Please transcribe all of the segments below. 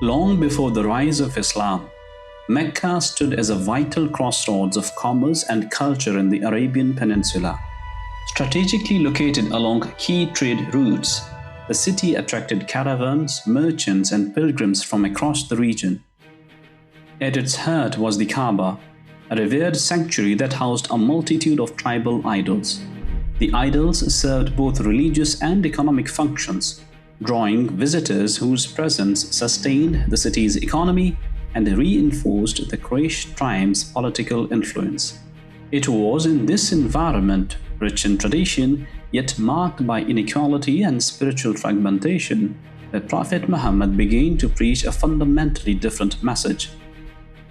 Long before the rise of Islam, Mecca stood as a vital crossroads of commerce and culture in the Arabian Peninsula. Strategically located along key trade routes, the city attracted caravans, merchants, and pilgrims from across the region. At its heart was the Aqaba, a revered sanctuary that housed a multitude of tribal idols. The idols served both religious and economic functions, drawing visitors whose presence sustained the city's economy and reinforced the Quraysh tribe's political influence. It was in this environment, rich in tradition, yet marked by inequality and spiritual fragmentation, that Prophet Muhammad began to preach a fundamentally different message.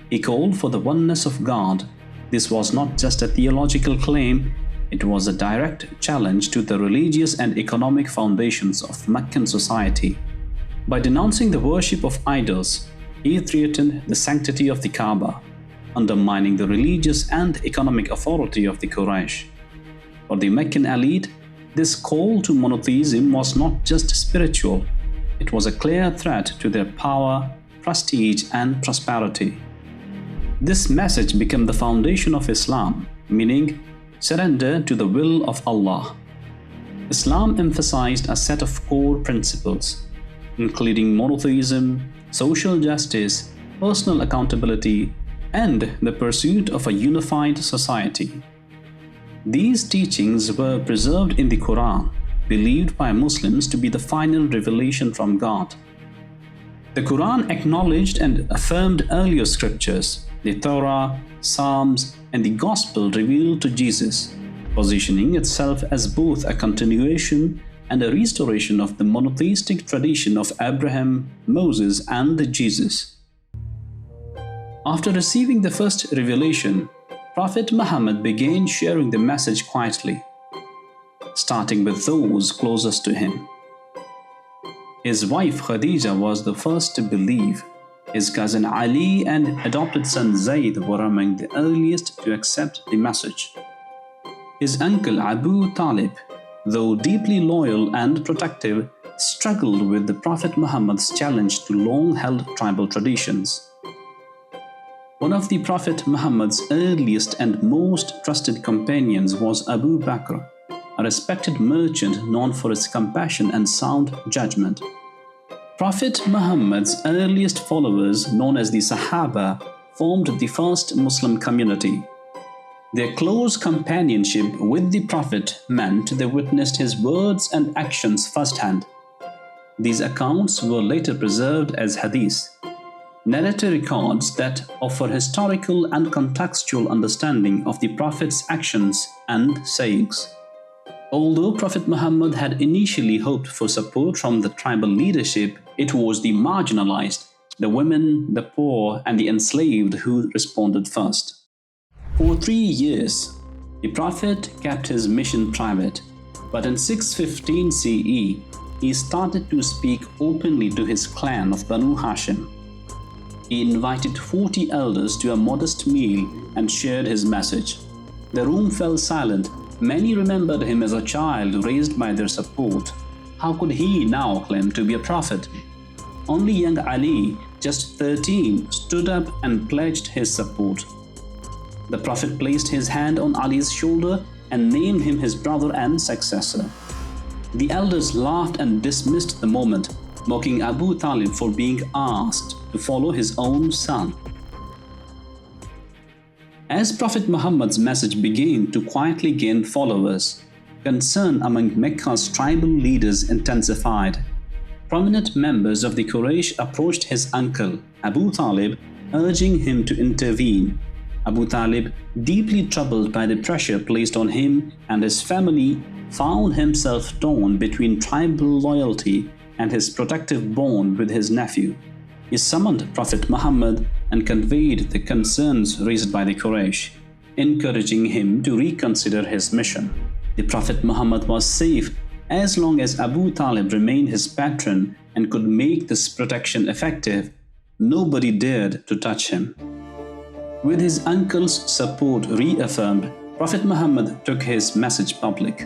He called for the oneness of God. This was not just a theological claim, it was a direct challenge to the religious and economic foundations of Meccan society. By denouncing the worship of idols, he threatened the sanctity of the Kaaba, undermining the religious and economic authority of the Quraysh. For the Meccan elite, this call to monotheism was not just spiritual, it was a clear threat to their power, prestige, and prosperity. This message became the foundation of Islam, meaning surrender to the will of Allah. Islam emphasized a set of core principles, including monotheism, social justice, personal accountability, and the pursuit of a unified society. These teachings were preserved in the Quran, believed by Muslims to be the final revelation from God. The Quran acknowledged and affirmed earlier scriptures, the Torah, Psalms, and the Gospel revealed to Jesus, positioning itself as both a continuation and a restoration of the monotheistic tradition of Abraham, Moses, and Jesus. After receiving the first revelation, Prophet Muhammad began sharing the message quietly, starting with those closest to him. His wife Khadija was the first to believe. His cousin Ali and adopted son Zayd were among the earliest to accept the message. His uncle Abu Talib, though deeply loyal and protective, struggled with the Prophet Muhammad's challenge to long-held tribal traditions. One of the Prophet Muhammad's earliest and most trusted companions was Abu Bakr, a respected merchant known for his compassion and sound judgment. Prophet Muhammad's earliest followers, known as the Sahaba, formed the first Muslim community. Their close companionship with the Prophet meant they witnessed his words and actions firsthand. These accounts were later preserved as hadith, narrative records that offer historical and contextual understanding of the Prophet's actions and sayings. Although Prophet Muhammad had initially hoped for support from the tribal leadership, it was the marginalized, the women, the poor, and the enslaved who responded first. For 3 years, the Prophet kept his mission private, but in 615 CE, he started to speak openly to his clan of Banu Hashim. He invited 40 elders to a modest meal and shared his message. The room fell silent. Many remembered him as a child raised by their support. How could he now claim to be a prophet? Only young Ali, just 13, stood up and pledged his support. The Prophet placed his hand on Ali's shoulder and named him his brother and successor. The elders laughed and dismissed the moment, mocking Abu Talib for being asked to follow his own son. As Prophet Muhammad's message began to quietly gain followers, concern among Mecca's tribal leaders intensified. Prominent members of the Quraysh approached his uncle, Abu Talib, urging him to intervene. Abu Talib, deeply troubled by the pressure placed on him and his family, found himself torn between tribal loyalty and his protective bond with his nephew. He summoned Prophet Muhammad and conveyed the concerns raised by the Quraysh, encouraging him to reconsider his mission. The Prophet Muhammad was safe as long as Abu Talib remained his patron and could make this protection effective. Nobody dared to touch him. With his uncle's support reaffirmed, Prophet Muhammad took his message public.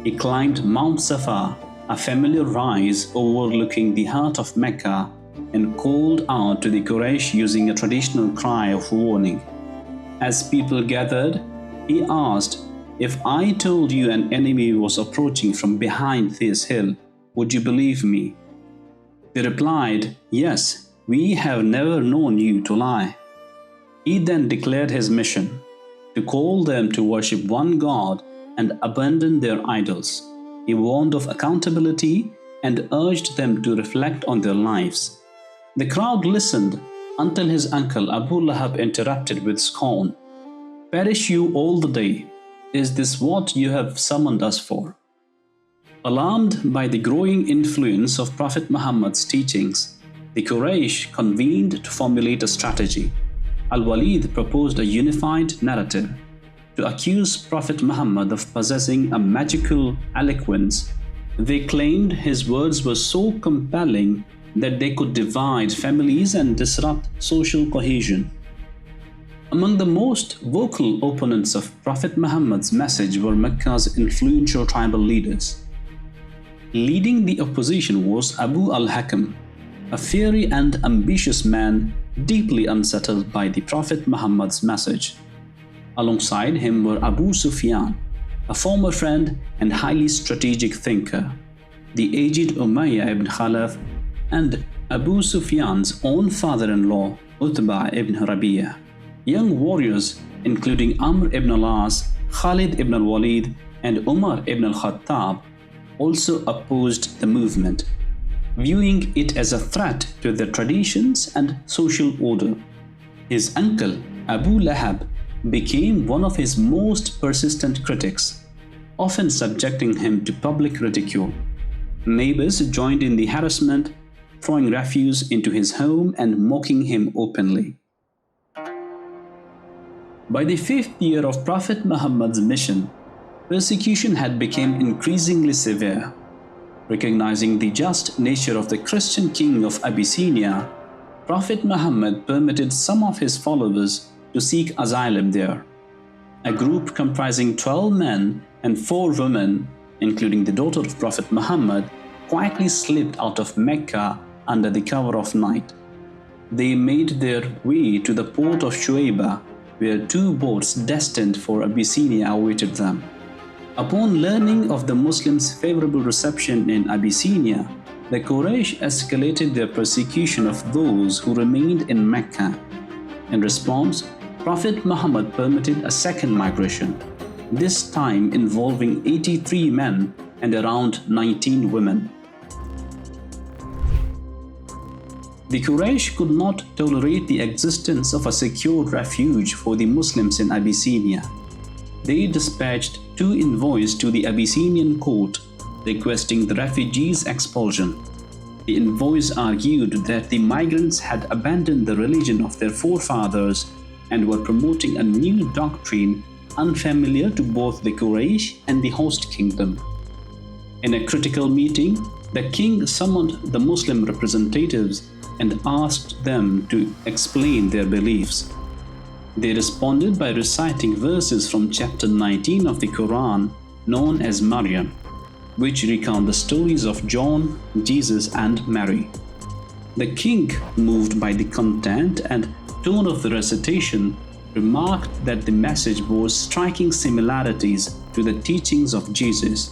He climbed Mount Safa, a familiar rise overlooking the heart of Mecca, and called out to the Quraysh using a traditional cry of warning. As people gathered, he asked, "If I told you an enemy was approaching from behind this hill, would you believe me?" They replied, "Yes, we have never known you to lie." He then declared his mission, to call them to worship one God and abandon their idols. He warned of accountability and urged them to reflect on their lives. The crowd listened until his uncle Abu Lahab interrupted with scorn, "Perish you all the day! Is this what you have summoned us for?" Alarmed by the growing influence of Prophet Muhammad's teachings, the Quraysh convened to formulate a strategy. Al-Walid proposed a unified narrative to accuse Prophet Muhammad of possessing a magical eloquence. They claimed his words were so compelling that they could divide families and disrupt social cohesion. Among the most vocal opponents of Prophet Muhammad's message were Mecca's influential tribal leaders. Leading the opposition was Abu al-Hakam, a fiery and ambitious man deeply unsettled by the Prophet Muhammad's message. Alongside him were Abu Sufyan, a former friend and highly strategic thinker, the aged Umayyah ibn Khalaf, and Abu Sufyan's own father-in-law, Utbah ibn Rabi'ah. Young warriors including Amr ibn al-As, Khalid ibn al-Walid, and Umar ibn al-Khattab also opposed the movement, viewing it as a threat to their traditions and social order. His uncle, Abu Lahab, became one of his most persistent critics, often subjecting him to public ridicule. Neighbors joined in the harassment, throwing refuse into his home and mocking him openly. By the 5th year of Prophet Muhammad's mission, persecution had become increasingly severe. Recognizing the just nature of the Christian king of Abyssinia, Prophet Muhammad permitted some of his followers to seek asylum there. A group comprising 12 men and 4 women, including the daughter of Prophet Muhammad, quietly slipped out of Mecca under the cover of night. They made their way to the port of Shuaibah, where 2 boats destined for Abyssinia awaited them. Upon learning of the Muslims' favorable reception in Abyssinia, the Quraysh escalated their persecution of those who remained in Mecca. In response, Prophet Muhammad permitted a second migration, this time involving 83 men and around 19 women. The Quraysh could not tolerate the existence of a secure refuge for the Muslims in Abyssinia. They dispatched 2 envoys to the Abyssinian court requesting the refugees' expulsion. The envoys argued that the migrants had abandoned the religion of their forefathers and were promoting a new doctrine unfamiliar to both the Quraysh and the host kingdom. In a critical meeting, the king summoned the Muslim representatives and asked them to explain their beliefs. They responded by reciting verses from chapter 19 of the Quran known as Maryam, which recount the stories of John, Jesus, and Mary. The king, moved by the content and tone of the recitation, remarked that the message bore striking similarities to the teachings of Jesus.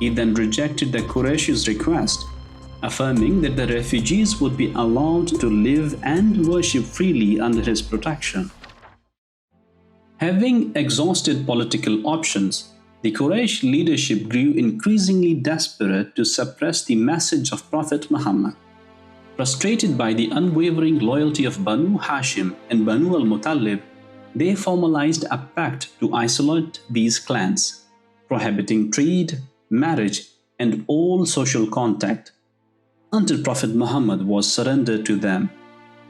He then rejected the Quraysh's request, affirming that the refugees would be allowed to live and worship freely under his protection. Having exhausted political options, the Quraysh leadership grew increasingly desperate to suppress the message of Prophet Muhammad. Frustrated by the unwavering loyalty of Banu Hashim and Banu al-Muttalib, they formalized a pact to isolate these clans, prohibiting trade, marriage, and all social contact, until Prophet Muhammad was surrendered to them,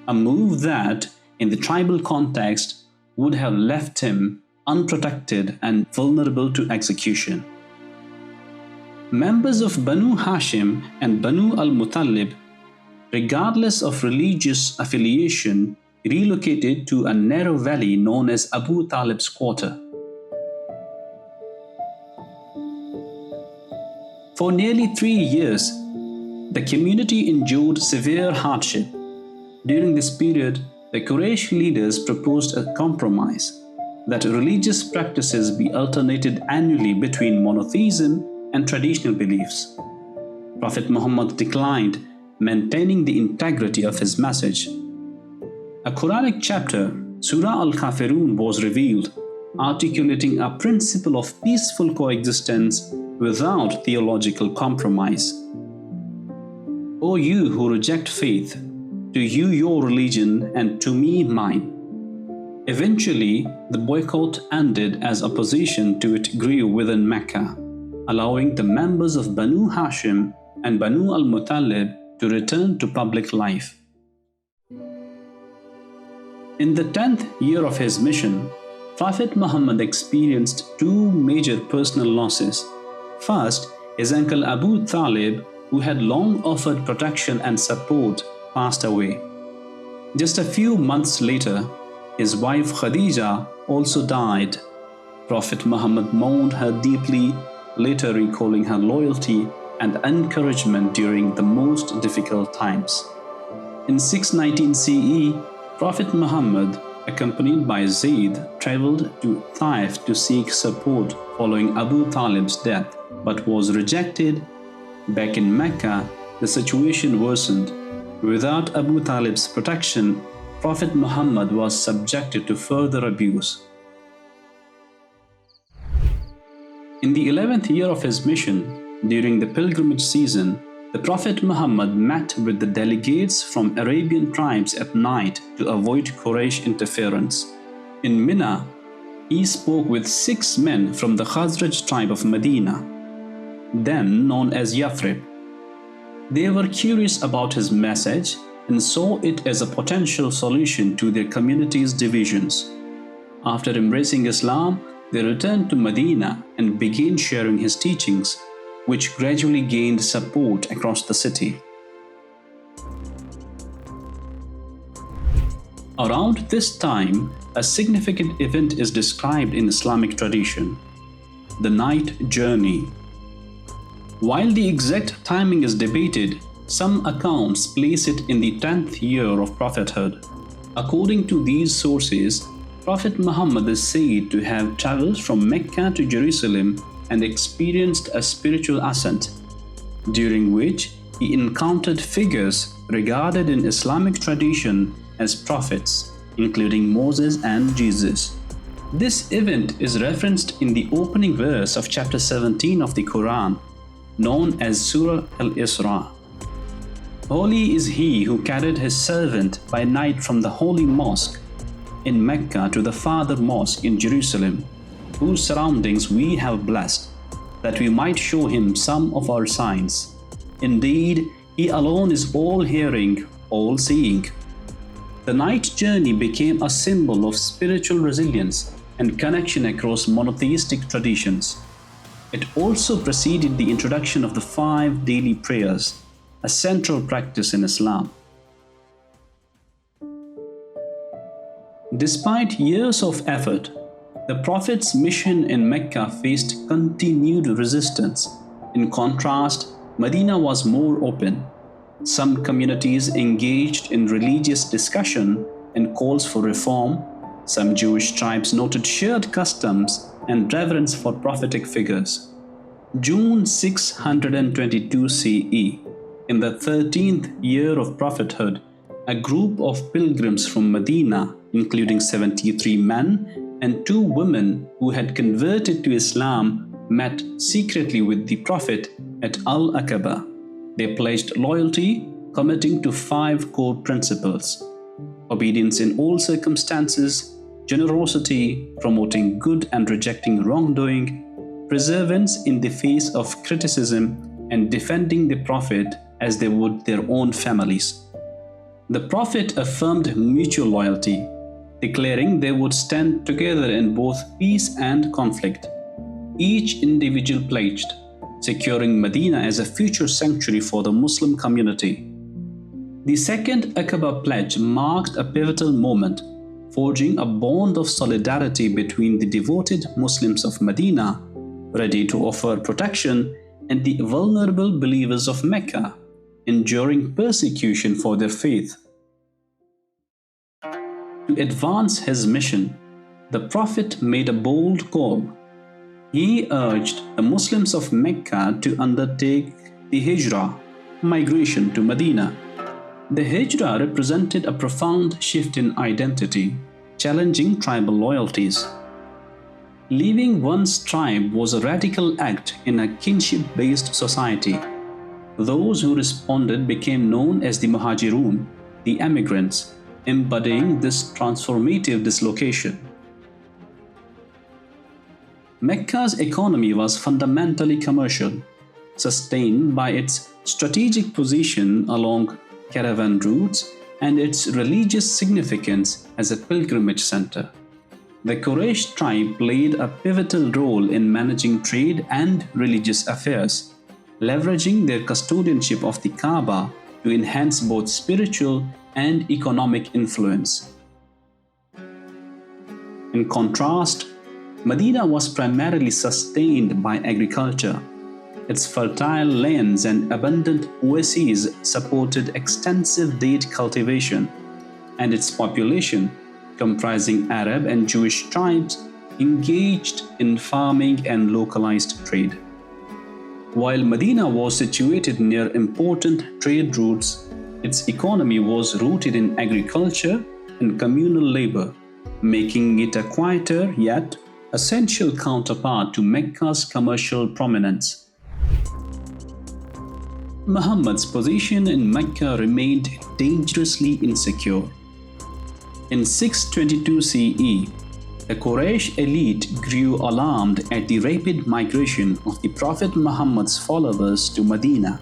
a move that, in the tribal context, would have left him unprotected and vulnerable to execution. Members of Banu Hashim and Banu al-Muttalib, regardless of religious affiliation, relocated to a narrow valley known as Abu Talib's quarter. For nearly 3 years, The community endured severe hardship. During this period, the Quraysh leaders proposed a compromise that religious practices be alternated annually between monotheism and traditional beliefs. Prophet Muhammad declined, maintaining the integrity of his message. A Quranic chapter, Surah Al-Kafirun, was revealed, articulating a principle of peaceful coexistence without theological compromise. O you who reject faith, to you your religion and to me mine. Eventually, the boycott ended as opposition to it grew within Mecca, allowing the members of Banu Hashim and Banu al-Muttalib to return to public life. In the 10th year of his mission, Prophet Muhammad experienced two major personal losses. First, his uncle Abu Talib, who had long offered protection and support, passed away. Just a few months later, his wife Khadija also died. Prophet Muhammad mourned her deeply, later recalling her loyalty and encouragement during the most difficult times. In 619 CE, Prophet Muhammad, accompanied by Zayd, traveled to Taif to seek support following Abu Talib's death, but was rejected. Back in Mecca, the situation worsened. Without Abu Talib's protection, Prophet Muhammad was subjected to further abuse. In the 11th year of his mission, during the pilgrimage season, the Prophet Muhammad met with the delegates from Arabian tribes at night to avoid Quraysh interference. In Mina, he spoke with 6 men from the Khazraj tribe of Medina, then known as Yathrib. They were curious about his message and saw it as a potential solution to their community's divisions. After embracing Islam, they returned to Medina and began sharing his teachings, which gradually gained support across the city. Around this time, a significant event is described in Islamic tradition: the night journey. While the exact timing is debated, some accounts place it in the 10th year of prophethood. According to these sources, Prophet Muhammad is said to have traveled from Mecca to Jerusalem and experienced a spiritual ascent, during which he encountered figures regarded in Islamic tradition as prophets, including Moses and Jesus. This event is referenced in the opening verse of chapter 17 of the Quran, known as Surah Al-Isra. Holy is he who carried his servant by night from the holy mosque in Mecca to the farther mosque in Jerusalem, whose surroundings we have blessed, that we might show him some of our signs. Indeed, he alone is all-hearing, all-seeing. The night journey became a symbol of spiritual resilience and connection across monotheistic traditions. It also preceded the introduction of the 5 daily prayers, a central practice in Islam. Despite years of effort, the Prophet's mission in Mecca faced continued resistance. In contrast, Medina was more open. Some communities engaged in religious discussion and calls for reform. Some Jewish tribes noted shared customs and reverence for prophetic figures. June 622 CE, in the 13th year of prophethood, a group of pilgrims from Medina, including 73 men and 2 women who had converted to Islam, met secretly with the Prophet at Al-Aqaba. They pledged loyalty, committing to 5 core principles: obedience in all circumstances, generosity, promoting good and rejecting wrongdoing, perseverance in the face of criticism, and defending the Prophet as they would their own families. The Prophet affirmed mutual loyalty, declaring they would stand together in both peace and conflict. Each individual pledged, securing Medina as a future sanctuary for the Muslim community. The second Aqaba pledge marked a pivotal moment, forging a bond of solidarity between the devoted Muslims of Medina, ready to offer protection, and the vulnerable believers of Mecca, enduring persecution for their faith. To advance his mission, the Prophet made a bold call. He urged the Muslims of Mecca to undertake the Hijra, migration to Medina. The Hijra represented a profound shift in identity, challenging tribal loyalties. Leaving one's tribe was a radical act in a kinship-based society. Those who responded became known as the Muhajirun, the emigrants, embodying this transformative dislocation. Mecca's economy was fundamentally commercial, sustained by its strategic position along caravan routes and its religious significance as a pilgrimage center. The Quraysh tribe played a pivotal role in managing trade and religious affairs, leveraging their custodianship of the Aqaba to enhance both spiritual and economic influence. In contrast, Medina was primarily sustained by agriculture. Its fertile lands and abundant oases supported extensive date cultivation, and its population, comprising Arab and Jewish tribes, engaged in farming and localized trade. While Medina was situated near important trade routes, its economy was rooted in agriculture and communal labor, making it a quieter yet essential counterpart to Mecca's commercial prominence. Muhammad's position in Mecca remained dangerously insecure. In 622 CE, the Quraysh elite grew alarmed at the rapid migration of the Prophet Muhammad's followers to Medina.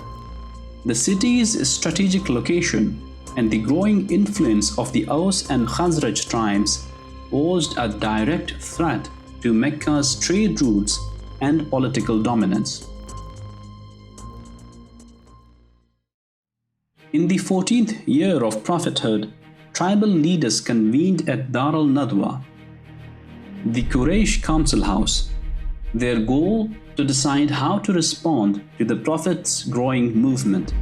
The city's strategic location and the growing influence of the Aus and Khazraj tribes posed a direct threat to Mecca's trade routes and political dominance. In the 14th year of prophethood, tribal leaders convened at Dar al-Nadwa, the Quraysh council house, their goal to decide how to respond to the Prophet's growing movement.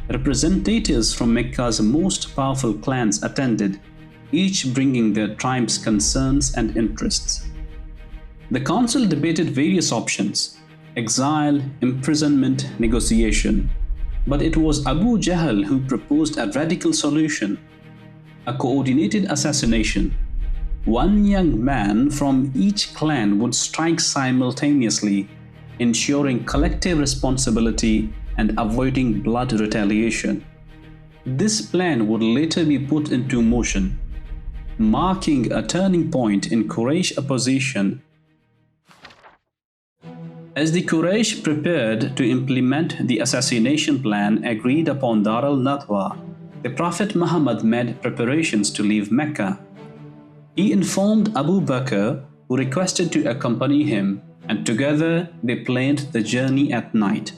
Representatives from Mecca's most powerful clans attended, each bringing their tribe's concerns and interests. The council debated various options: exile, imprisonment, negotiation. But it was Abu Jahl who proposed a radical solution: a coordinated assassination. One young man from each clan would strike simultaneously, ensuring collective responsibility and avoiding blood retaliation. This plan would later be put into motion, marking a turning point in Quraysh opposition. As the Quraysh prepared to implement the assassination plan agreed upon Dar al-Nadwa, the Prophet Muhammad made preparations to leave Mecca. He informed Abu Bakr, who requested to accompany him, and together they planned the journey at night.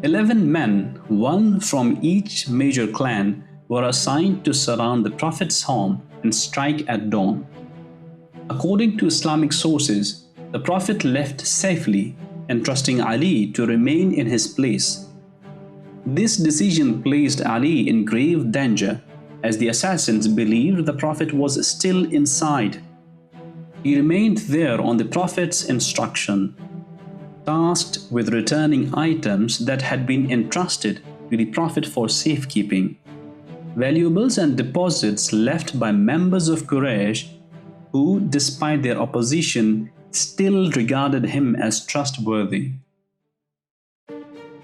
11 men, one from each major clan, were assigned to surround the Prophet's home and strike at dawn. According to Islamic sources, the Prophet left safely, entrusting Ali to remain in his place. This decision placed Ali in grave danger, as the assassins believed the Prophet was still inside. He remained there on the Prophet's instruction, tasked with returning items that had been entrusted to the Prophet for safekeeping, valuables and deposits left by members of Quraysh who, despite their opposition, still regarded him as trustworthy.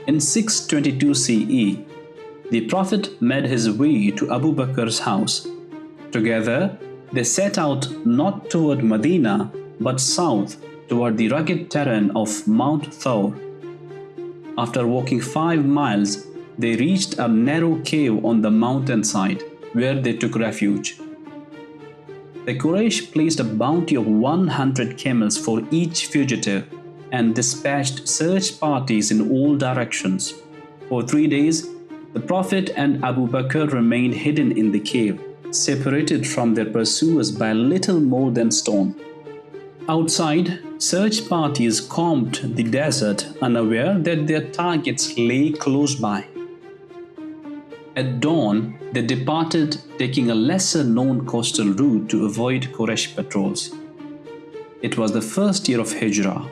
In 622 CE, the Prophet made his way to Abu Bakr's house. Together, they set out not toward Medina but south toward the rugged terrain of Mount Thawr. After walking 5 miles, they reached a narrow cave on the mountainside where they took refuge. The Quraysh placed a bounty of 100 camels for each fugitive and dispatched search parties in all directions. For 3 days, the Prophet and Abu Bakr remained hidden in the cave, separated from their pursuers by little more than stone. Outside, search parties combed the desert, unaware that their targets lay close by. At dawn, they departed, taking a lesser-known coastal route to avoid Quraysh patrols. It was the first year of Hijra.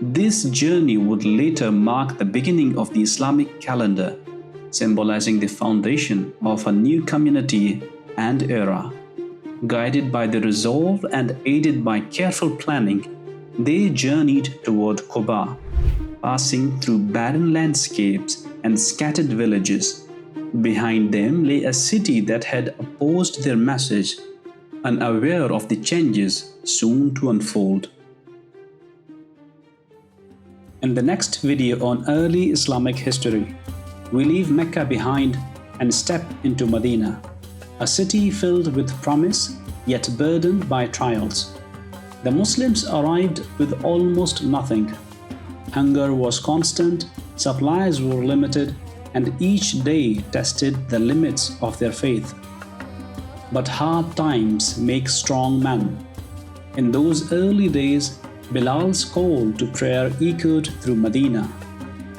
This journey would later mark the beginning of the Islamic calendar, symbolizing the foundation of a new community and era. Guided by the resolve and aided by careful planning, they journeyed toward Aqaba, passing through barren landscapes and scattered villages. Behind them lay a city that had opposed their message, unaware of the changes soon to unfold. In the next video on early Islamic history, we leave Mecca behind and step into Medina, a city filled with promise yet burdened by trials. The Muslims arrived with almost nothing. Hunger was constant, supplies were limited, and each day tested the limits of their faith. But hard times make strong men. In those early days, Bilal's call to prayer echoed through Medina,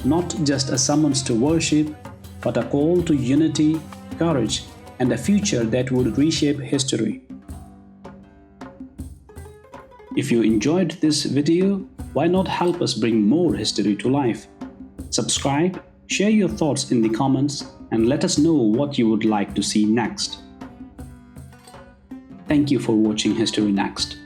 not just a summons to worship, but a call to unity, courage, and a future that would reshape history. If you enjoyed this video, why not help us bring more history to life? Subscribe, share your thoughts in the comments, and let us know what you would like to see next. Thank you for watching History Next.